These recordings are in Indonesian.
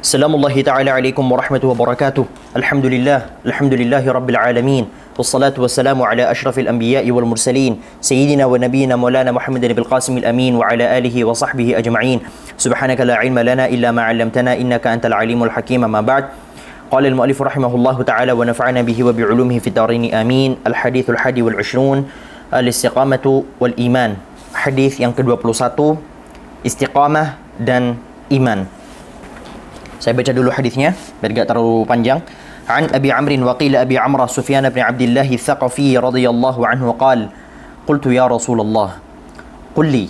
Assalamualaikum ta'ala alaikum warahmatullahi wabarakatuh. Alhamdulillahi rabbil alamin. Wassalatu wassalamu ala ashrafil anbiya'i wal mursalin. Sayyidina wa nabiyina maulana Muhammadin bil qasimil amin wa ala alihi wa sahbihi ajma'in. Subhanaka la ilma lana illa ma 'allamtana innaka antal alimul hakim. Amma ba'd. Qala al-mu'allif rahimahullahu ta'ala wa nafa'ana bihi wa bi'ulumihi fid dharain amin. Al-hadithul hadi wal 20 al-istiqamatu wal iman. Hadis yang ke-21, istiqamah dan iman. Saya baca dulu hadisnya biar enggak terlalu panjang. An Abi Amr wa qila Abi Amr Sufyan bin Abdullah Ats-Tsaqafi radhiyallahu anhu qala qultu ya Rasulullah qul li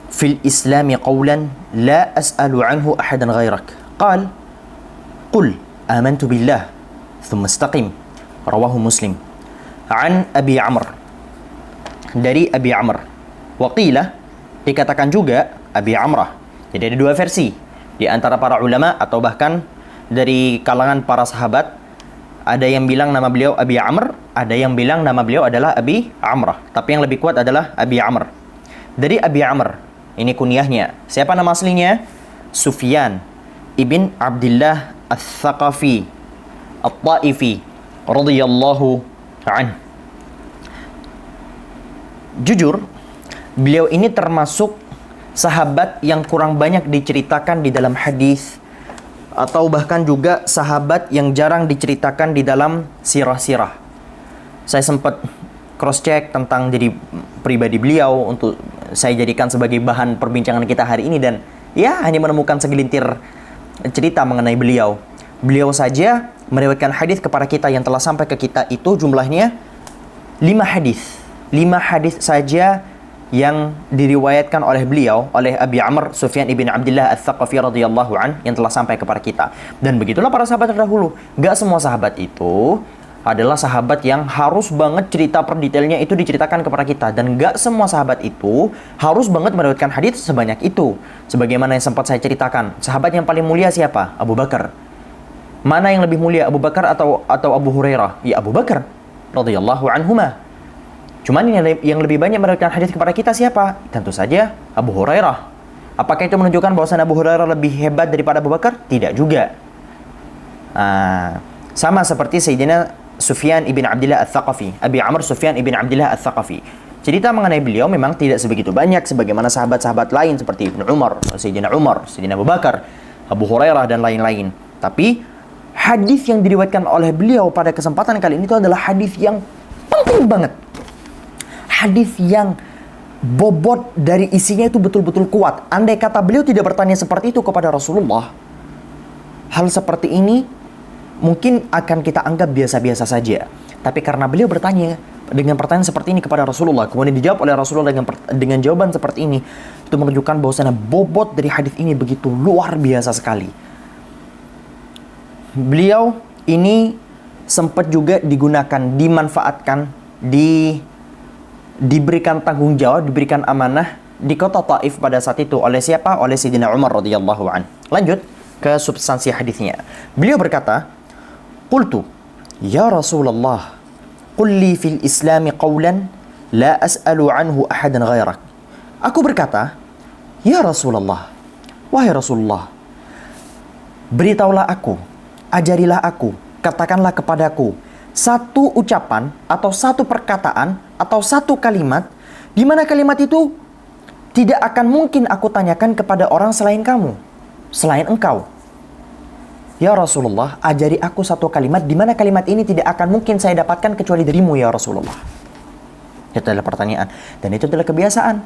fil Islam qawlan la as'alu anhu ahadan ghairak. Qala qul amantu billah thumma istaqim. Rawahu Muslim. An Abi Amr, dari Abi Amr. Wa qila, dikatakan juga Abi Amrah. Jadi ada dua versi di antara para ulama atau bahkan dari kalangan para sahabat. Ada yang bilang nama beliau Abi Amr, ada yang bilang nama beliau adalah Abi Amrah. Tapi yang lebih kuat adalah Abi Amr. Dari Abi Amr, ini kunyahnya. Siapa nama aslinya? Sufyan ibn Abdullah Ats-Tsaqafi At-Taifi radhiyallahu an. Jujur, beliau ini termasuk sahabat yang kurang banyak diceritakan di dalam hadis, atau bahkan juga sahabat yang jarang diceritakan di dalam sirah-sirah. Saya sempat cross check tentang diri pribadi beliau untuk saya jadikan sebagai bahan perbincangan kita hari ini, dan ya hanya menemukan segelintir cerita mengenai beliau. Beliau saja meriwayatkan hadis kepada kita yang telah sampai ke kita itu jumlahnya 5 hadis. 5 hadis saja yang diriwayatkan oleh beliau, oleh Abi Amr Sufyan ibn Abdullah Ats-Tsaqafi radhiyallahu an, yang telah sampai kepada kita. Dan begitulah para sahabat terdahulu. Gak semua sahabat itu adalah sahabat yang harus banget cerita per detailnya itu diceritakan kepada kita. Dan gak semua sahabat itu harus banget meriwayatkan hadis sebanyak itu. Sebagaimana yang sempat saya ceritakan, sahabat yang paling mulia siapa? Abu Bakar. Mana yang lebih mulia, Abu Bakar atau Abu Hurairah? Ya Abu Bakar radhiyallahu anhuma. Cuman yang lebih banyak meriwayatkan hadis kepada kita siapa? Tentu saja Abu Hurairah. Apakah itu menunjukkan bahwasanya Abu Hurairah lebih hebat daripada Abu Bakar? Tidak juga. Sama seperti Sayyidina Sufyan ibn Abdullah Ats-Tsaqafi, Abi Amr Sufyan ibn Abdullah Ats-Tsaqafi. Cerita mengenai beliau memang tidak sebegitu banyak sebagaimana sahabat-sahabat lain seperti Ibnu Umar, Sayyidina Abu Bakar, Abu Hurairah dan lain-lain. Tapi hadis yang diriwayatkan oleh beliau pada kesempatan kali ini itu adalah hadis yang penting banget. Hadis yang bobot dari isinya itu betul-betul kuat. Andai kata beliau tidak bertanya seperti itu kepada Rasulullah, hal seperti ini mungkin akan kita anggap biasa-biasa saja. Tapi karena beliau bertanya dengan pertanyaan seperti ini kepada Rasulullah, kemudian dijawab oleh Rasulullah dengan jawaban seperti ini, itu menunjukkan bahwasanya bobot dari hadis ini begitu luar biasa sekali. Beliau ini sempat juga digunakan, dimanfaatkan, diberikan tanggung jawab, diberikan amanah di kota Taif pada saat itu oleh siapa? Oleh Sayyidina Umar radhiyallahu an. Lanjut ke substansi hadisnya. Beliau berkata, "Qultu ya Rasulullah, qul li fil Islam qawlan la as'alu anhu ahadan ghairak." Aku berkata, "Ya Rasulullah, wahai Rasulullah, beritahulah aku, ajarilah aku, katakanlah kepadaku satu ucapan atau satu perkataan atau satu kalimat di mana kalimat itu tidak akan mungkin aku tanyakan kepada orang selain kamu, selain engkau. Ya Rasulullah, ajari aku satu kalimat di mana kalimat ini tidak akan mungkin saya dapatkan kecuali darimu ya Rasulullah." Itu adalah pertanyaan, dan itu adalah kebiasaan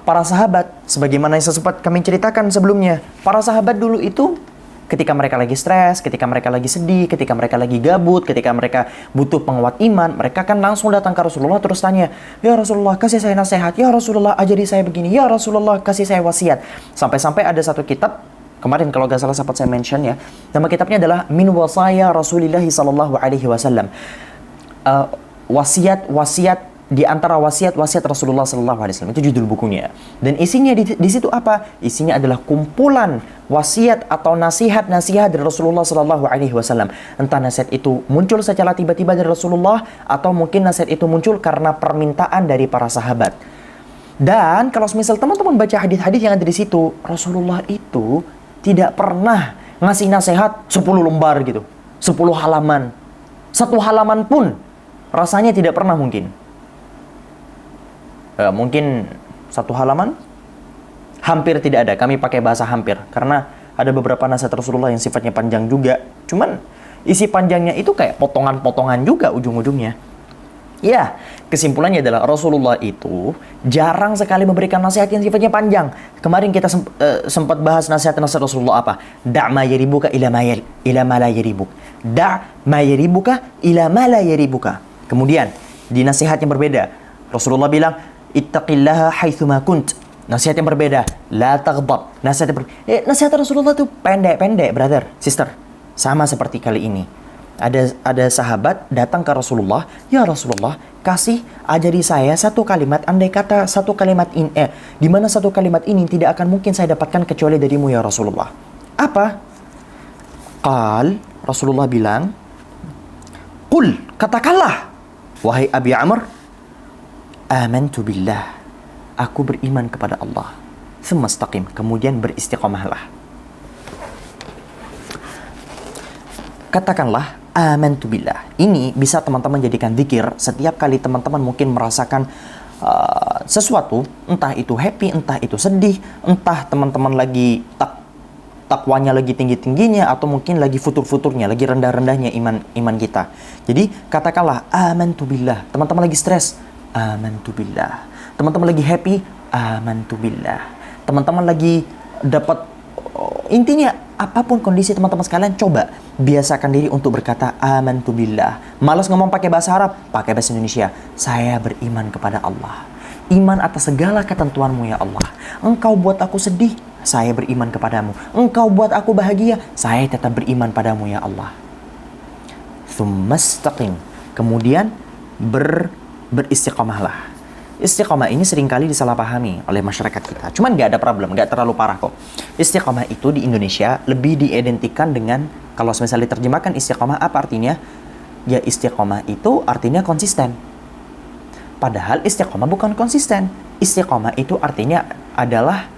para sahabat. Sebagaimana yang sempat kami ceritakan sebelumnya, para sahabat dulu itu ketika mereka lagi stres, ketika mereka lagi sedih, ketika mereka lagi gabut, ketika mereka butuh penguat iman, mereka kan langsung datang ke Rasulullah terus tanya, "Ya Rasulullah, kasih saya nasihat. Ya Rasulullah, ajari saya begini. Ya Rasulullah, kasih saya wasiat." Sampai-sampai ada satu kitab, kemarin kalau gak salah sempat saya mention ya, nama kitabnya adalah Min Wasaya Rasulillah sallallahu alaihi wasallam. Wasiat-wasiat di antara wasiat-wasiat Rasulullah sallallahu alaihi wasallam, itu judul bukunya. Dan isinya di situ apa? Isinya adalah kumpulan wasiat atau nasihat-nasihat dari Rasulullah sallallahu alaihi wasallam. Entah nasihat itu muncul secara tiba-tiba dari Rasulullah atau mungkin nasihat itu muncul karena permintaan dari para sahabat. Dan kalau misal teman-teman baca hadis-hadis yang ada di situ, Rasulullah itu tidak pernah ngasih nasihat 10 lembar gitu, 10 halaman. Satu halaman pun rasanya tidak pernah mungkin. Mungkin satu halaman hampir tidak ada. Kami pakai bahasa hampir karena ada beberapa nasihat Rasulullah yang sifatnya panjang juga. Cuman isi panjangnya itu kayak potongan-potongan juga ujung-ujungnya. Ya, kesimpulannya adalah Rasulullah itu jarang sekali memberikan nasihat yang sifatnya panjang. Kemarin kita sempat bahas nasihat-nasihat Rasulullah apa? Da' ma yaribuka ila ma la yaribuk. Da' ma yaribuka ila ma la yaribuka. Kemudian, di nasihat yang berbeda, Rasulullah bilang, ittaqillaha haitsuma kunt. Nasihat yang berbeda, la taghdab. Nasihat Rasulullah itu pendek-pendek, brother, sister. Sama seperti kali ini. Ada sahabat datang ke Rasulullah, ya Rasulullah, ajari saya satu kalimat, andai kata satu kalimat ini, di mana satu kalimat ini tidak akan mungkin saya dapatkan kecuali darimu ya Rasulullah. Apa? Rasulullah bilang, Qul, katakanlah, wahai Abi Amr, amantu billah, aku beriman kepada Allah. Tsumma istaqim, kemudian beristiqamahlah. Katakanlah, amantu billah. Ini bisa teman-teman jadikan zikir setiap kali teman-teman mungkin merasakan sesuatu, entah itu happy, entah itu sedih, entah teman-teman lagi takwanya lagi tinggi-tingginya, atau mungkin lagi futur-futurnya, lagi rendah-rendahnya iman kita. Jadi katakanlah amantu billah. Teman-teman lagi stres, amantu billah. Teman-teman lagi happy, amantu billah. Teman-teman lagi dapat, intinya apapun kondisi teman-teman sekalian, coba biasakan diri untuk berkata amantu billah. Malas ngomong pakai bahasa Arab, pakai bahasa Indonesia. Saya beriman kepada Allah. Iman atas segala ketentuanmu ya Allah. Engkau buat aku sedih, saya beriman kepadamu. Engkau buat aku bahagia, saya tetap beriman padamu ya Allah. Tsumma istaqim. Kemudian beristiqamahlah. Istiqamah ini seringkali disalahpahami oleh masyarakat kita. Cuman nggak ada problem, nggak terlalu parah kok. Istiqamah itu di Indonesia lebih diidentikan dengan, kalau misalnya diterjemahkan istiqamah apa artinya? Ya istiqamah itu artinya konsisten. Padahal istiqamah bukan konsisten. Istiqamah itu artinya adalah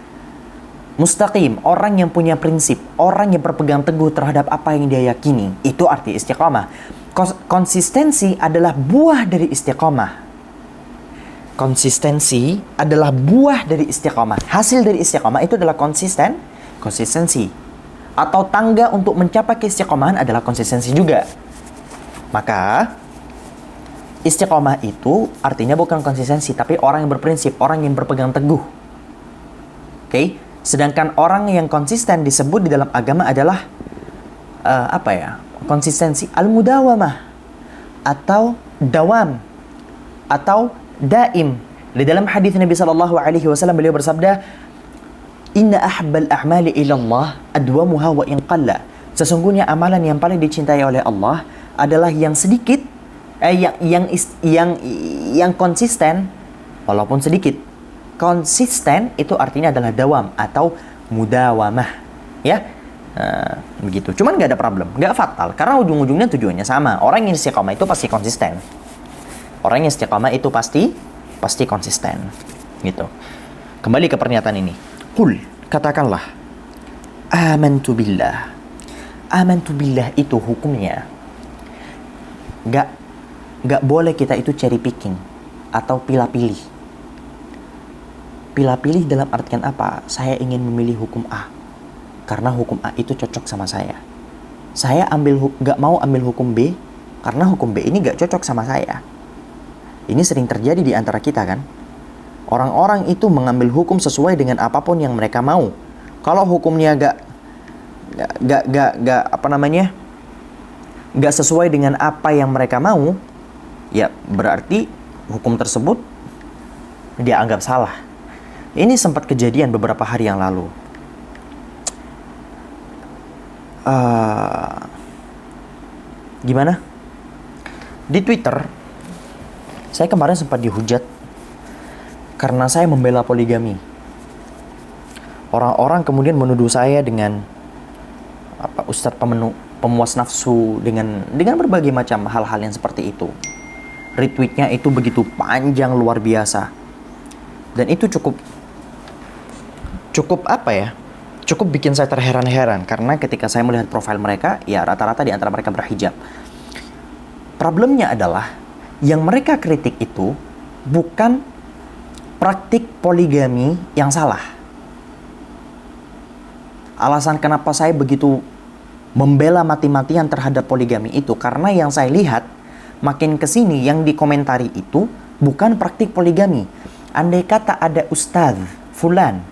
mustaqim, orang yang punya prinsip, orang yang berpegang teguh terhadap apa yang dia yakini. Itu arti istiqamah. Konsistensi adalah buah dari istiqamah. Konsistensi adalah buah dari istiqamah. Hasil dari istiqamah itu adalah konsistensi. Atau tangga untuk mencapai keistiqomahan adalah konsistensi juga. Maka istiqamah itu artinya bukan konsistensi, tapi orang yang berprinsip, orang yang berpegang teguh. Oke? Sedangkan orang yang konsisten disebut di dalam agama adalah konsistensi al-mudawamah atau dawam atau daim. Di dalam hadis Nabi sallallahu alaihi wasallam beliau bersabda, "Inna ahabbal a'mali ila Allah adwamuha wa in qalla." Sesungguhnya amalan yang paling dicintai oleh Allah adalah yang sedikit, yang konsisten walaupun sedikit. Konsisten itu artinya adalah dawam atau mudawamah, ya. Begitu. Cuman nggak ada problem, nggak fatal karena ujung-ujungnya tujuannya sama. Orang yang istiqamah itu pasti konsisten. Orang yang istiqamah itu pasti konsisten, gitu. Kembali ke pernyataan ini. Qul, katakanlah, amantu billah. Amantu billah itu hukumnya nggak boleh kita itu cherry picking atau pilih-pilih. Pilih-pilih dalam artian apa? Saya ingin memilih hukum A karena hukum A itu cocok sama saya. Saya nggak mau ambil hukum B karena hukum B ini nggak cocok sama saya. Ini sering terjadi di antara kita kan. Orang-orang itu mengambil hukum sesuai dengan apapun yang mereka mau. Kalau hukumnya nggak sesuai dengan apa yang mereka mau, ya berarti hukum tersebut dia anggap salah. Ini sempat kejadian beberapa hari yang lalu. Gimana? Di Twitter saya kemarin sempat dihujat karena saya membela poligami. Orang-orang kemudian menuduh saya dengan ustadz pemuas nafsu dengan berbagai macam hal-hal yang seperti itu. Retweetnya itu begitu panjang luar biasa. Dan itu cukup cukup bikin saya terheran-heran karena ketika saya melihat profil mereka, ya rata-rata di antara mereka berhijab. Problemnya adalah yang mereka kritik itu bukan praktik poligami yang salah. Alasan kenapa saya begitu membela mati-matian terhadap poligami itu karena yang saya lihat makin kesini yang dikomentari itu bukan praktik poligami. Andai kata ada ustadz fulan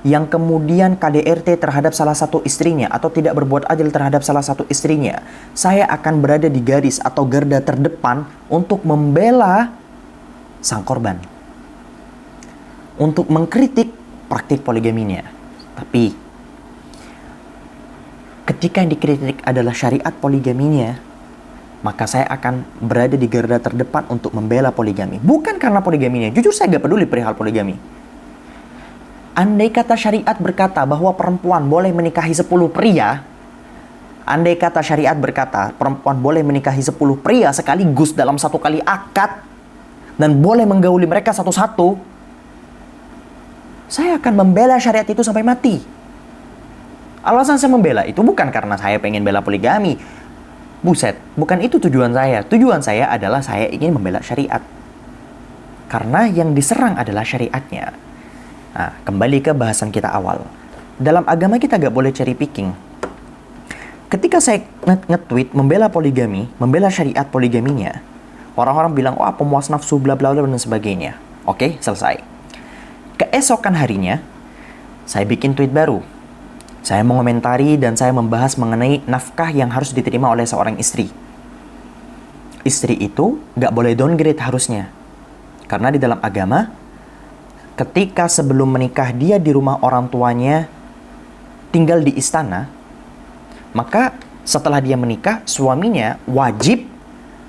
yang kemudian KDRT terhadap salah satu istrinya atau tidak berbuat adil terhadap salah satu istrinya, saya akan berada di garis atau garda terdepan untuk membela sang korban, untuk mengkritik praktik poligaminya. Tapi ketika yang dikritik adalah syariat poligaminya, maka saya akan berada di garda terdepan untuk membela poligami. Bukan karena poligaminya. Jujur saya gak peduli perihal poligami. Andai kata syariat berkata bahwa perempuan boleh menikahi 10 pria, andai kata syariat berkata perempuan boleh menikahi 10 pria sekaligus dalam satu kali akad, dan boleh menggauli mereka satu-satu, saya akan membela syariat itu sampai mati. Alasan saya membela itu bukan karena saya pengen bela poligami. Buset, bukan itu tujuan saya. Tujuan saya adalah saya ingin membela syariat. Karena yang diserang adalah syariatnya. Nah, kembali ke bahasan kita awal. Dalam agama kita gak boleh cherry picking. Ketika saya nge-tweet membela poligami, membela syariat poligaminya, orang-orang bilang, wah pemuas nafsu, bla bla bla dan sebagainya. Oke, selesai. Keesokan harinya, saya bikin tweet baru. Saya mengomentari dan saya membahas mengenai nafkah yang harus diterima oleh seorang istri. Istri itu gak boleh downgrade harusnya. Karena di dalam agama, ketika sebelum menikah dia di rumah orang tuanya, tinggal di istana, maka setelah dia menikah, suaminya wajib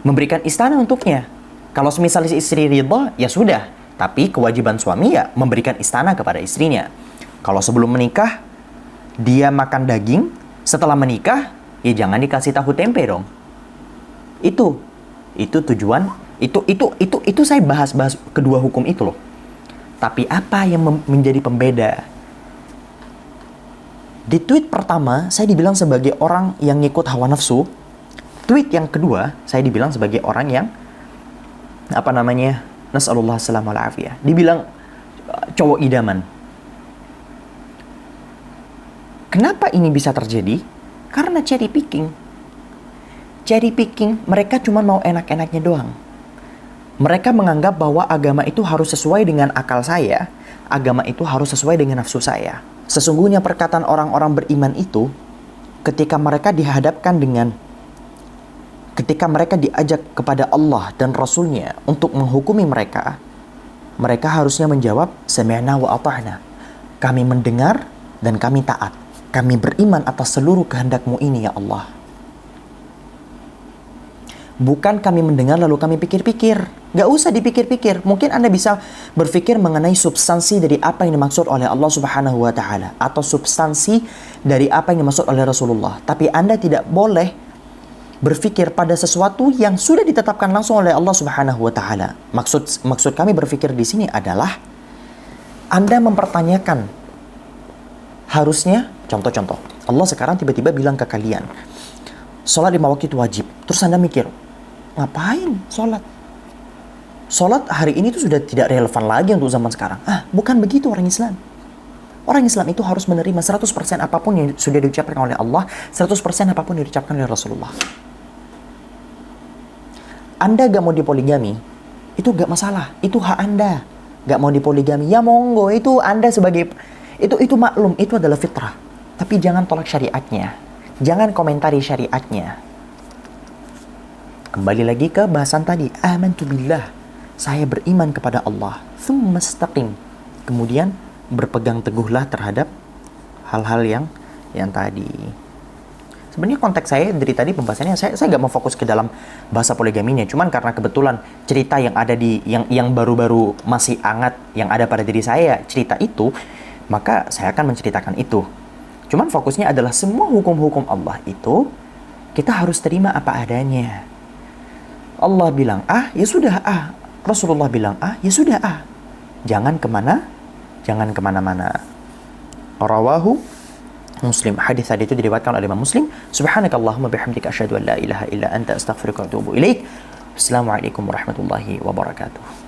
memberikan istana untuknya. Kalau semisal istri ridha, ya sudah. Tapi kewajiban suami ya memberikan istana kepada istrinya. Kalau sebelum menikah, dia makan daging, setelah menikah, ya jangan dikasih tahu tempe dong. Itu tujuan, itu saya bahas kedua hukum itu loh. Tapi apa yang menjadi pembeda? Di tweet pertama, saya dibilang sebagai orang yang ngikut hawa nafsu. Tweet yang kedua, saya dibilang sebagai orang yang, nasallallahu salamah wal afiyah. Dibilang cowok idaman. Kenapa ini bisa terjadi? Karena cherry picking. Cherry picking, mereka cuma mau enak-enaknya doang. Mereka menganggap bahwa agama itu harus sesuai dengan akal saya, agama itu harus sesuai dengan nafsu saya. Sesungguhnya perkataan orang-orang beriman itu, ketika mereka diajak kepada Allah dan Rasulnya untuk menghukumi mereka, mereka harusnya menjawab, sami'na wa ata'na. Kami mendengar dan kami taat. Kami beriman atas seluruh kehendak-Mu ini, ya Allah. Bukan kami mendengar lalu kami pikir-pikir. Gak usah dipikir-pikir. Mungkin Anda bisa berpikir mengenai substansi dari apa yang dimaksud oleh Allah Subhanahu wa Ta'ala, atau substansi dari apa yang dimaksud oleh Rasulullah. Tapi Anda tidak boleh berpikir pada sesuatu yang sudah ditetapkan langsung oleh Allah Subhanahu wa Ta'ala. Maksud kami berpikir di sini adalah Anda mempertanyakan, harusnya, contoh-contoh, Allah sekarang tiba-tiba bilang ke kalian, sholat 5 waktu itu wajib. Terus Anda mikir, ngapain sholat? Sholat hari ini tuh sudah tidak relevan lagi untuk zaman sekarang. Bukan begitu orang Islam. Orang Islam itu harus menerima 100% apapun yang sudah diucapkan oleh Allah, 100% apapun yang diucapkan oleh Rasulullah. Anda gak mau dipoligami, itu gak masalah. Itu hak Anda. Gak mau dipoligami, ya monggo. Itu Anda sebagai... Itu maklum, itu adalah fitrah. Tapi jangan tolak syariatnya. Jangan komentari syariatnya. Kembali lagi ke bahasan tadi. Amantu billah. Saya beriman kepada Allah. Tsumma istaqim. Kemudian berpegang teguhlah terhadap hal-hal yang tadi. Sebenarnya konteks saya dari tadi pembahasannya, saya gak mau fokus ke dalam bahasa poligaminya. Cuman karena kebetulan cerita yang ada di yang baru-baru masih hangat yang ada pada diri saya, cerita itu, maka saya akan menceritakan itu. Cuman fokusnya adalah semua hukum-hukum Allah itu kita harus terima apa adanya. Allah bilang ya sudah Rasulullah bilang ya sudah Jangan kemana-mana. Rawahu Muslim. Hadis tadi itu diriwayatkan oleh Imam Muslim. Subhanakallahumma bihamdika asyhadu an la ilaha illa anta astaghfiruka wa atubu ilaik. Assalamualaikum warahmatullahi wabarakatuh.